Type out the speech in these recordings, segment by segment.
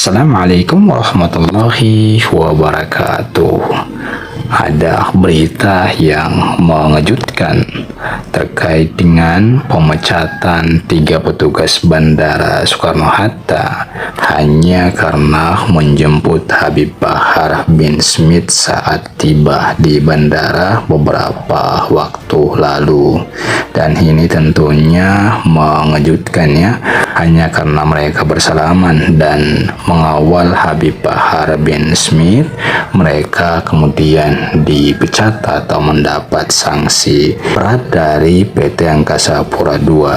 Assalamualaikum warahmatullahi wabarakatuh. Ada berita yang mengejutkan terkait dengan pemecatan 3 petugas Bandara Soekarno-Hatta hanya karena menjemput Habib Bahar bin Smith saat tiba di bandara beberapa waktu lalu. Dan ini tentunya mengejutkan ya, hanya karena mereka bersalaman dan mengawal Habib Bahar bin Smith, mereka kemudian dipecat atau mendapat sanksi berat dari PT Angkasa Pura II.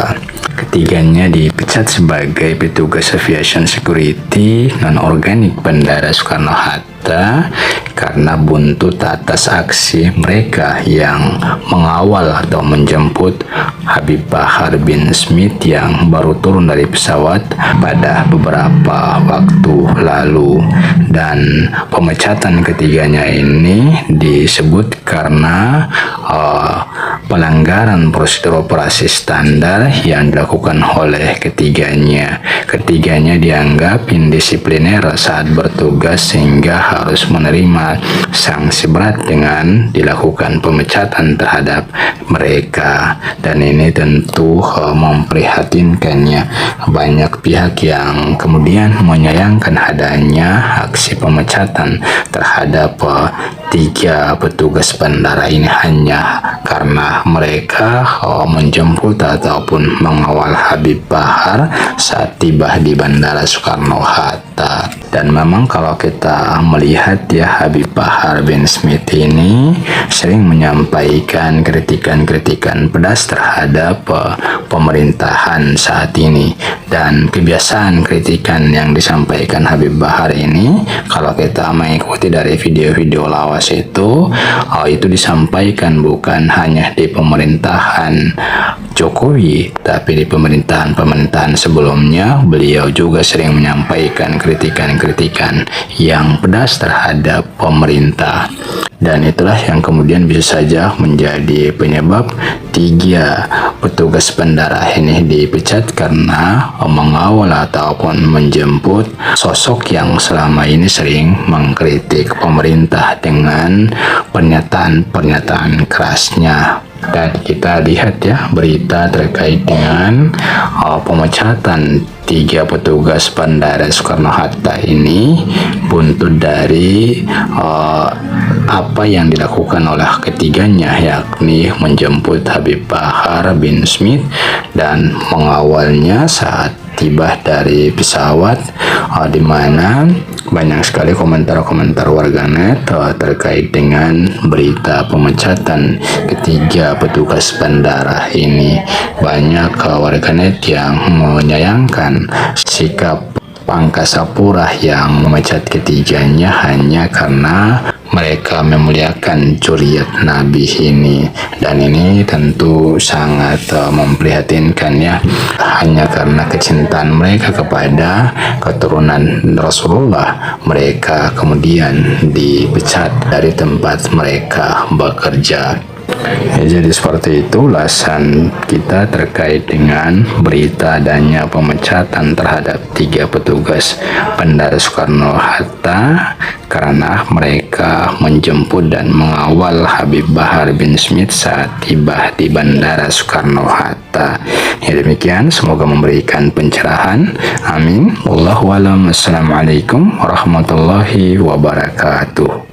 Ketiganya dipecat sebagai petugas aviation security non-organik Bandara Soekarno-Hatta karena buntut atas aksi mereka yang mengawal atau menjemput Habib Bahar bin Smith yang baru turun dari pesawat pada beberapa waktu lalu. Dan pemecatan ketiganya ini disebut karena pelanggaran prosedur operasi standar yang dilakukan oleh ketiganya. Ketiganya dianggap indisipliner saat bertugas sehingga harus menerima sanksi berat dengan dilakukan pemecatan terhadap mereka. Dan ini tentu memprihatinkannya. Banyak pihak yang kemudian menyayangkan adanya aksi pemecatan terhadap 3 petugas bandara ini hanya karena mereka menjemput ataupun mengawal Habib Bahar saat tiba di Bandara Soekarno-Hatta. Dan memang kalau kita melihat ya, Habib Bahar bin Smith ini sering menyampaikan kritikan-kritikan pedas terhadap pemerintahan saat ini. Dan kebiasaan kritikan yang disampaikan Habib Bahar ini, kalau kita mengikuti dari video-video lawas itu disampaikan bukan hanya di pemerintahan Jokowi, tapi di pemerintahan sebelumnya beliau juga sering menyampaikan kritikan-kritikan yang pedas terhadap pemerintah. Dan itulah yang kemudian bisa saja menjadi penyebab 3 petugas bandara ini dipecat karena mengawal ataupun menjemput sosok yang selama ini sering mengkritik pemerintah dengan pernyataan-pernyataan kerasnya. Dan kita lihat ya berita terkait dengan pemecatan 3 petugas Bandara Soekarno-Hatta ini buntut dari apa yang dilakukan oleh ketiganya, yakni menjemput Habib Bahar bin Smith dan mengawalnya saat tiba dari pesawat, di mana banyak sekali komentar-komentar warganet terkait dengan berita pemecatan ketiga petugas bandara ini. Banyak warganet yang menyayangkan sikap Angkasa Pura yang memecat ketiganya hanya karena mereka memuliakan zuriat Nabi ini. Dan ini tentu sangat memprihatinkan ya, hanya karena kecintaan mereka kepada keturunan Rasulullah, mereka kemudian dipecat dari tempat mereka bekerja. Ya, jadi seperti itu ulasan kita terkait dengan berita adanya pemecatan terhadap 3 petugas Bandara Soekarno-Hatta karena mereka menjemput dan mengawal Habib Bahar bin Smith saat tiba di Bandara Soekarno-Hatta. Ya, demikian, semoga memberikan pencerahan. Amin. Wallahu a'lam. Assalamualaikum warahmatullahi wabarakatuh.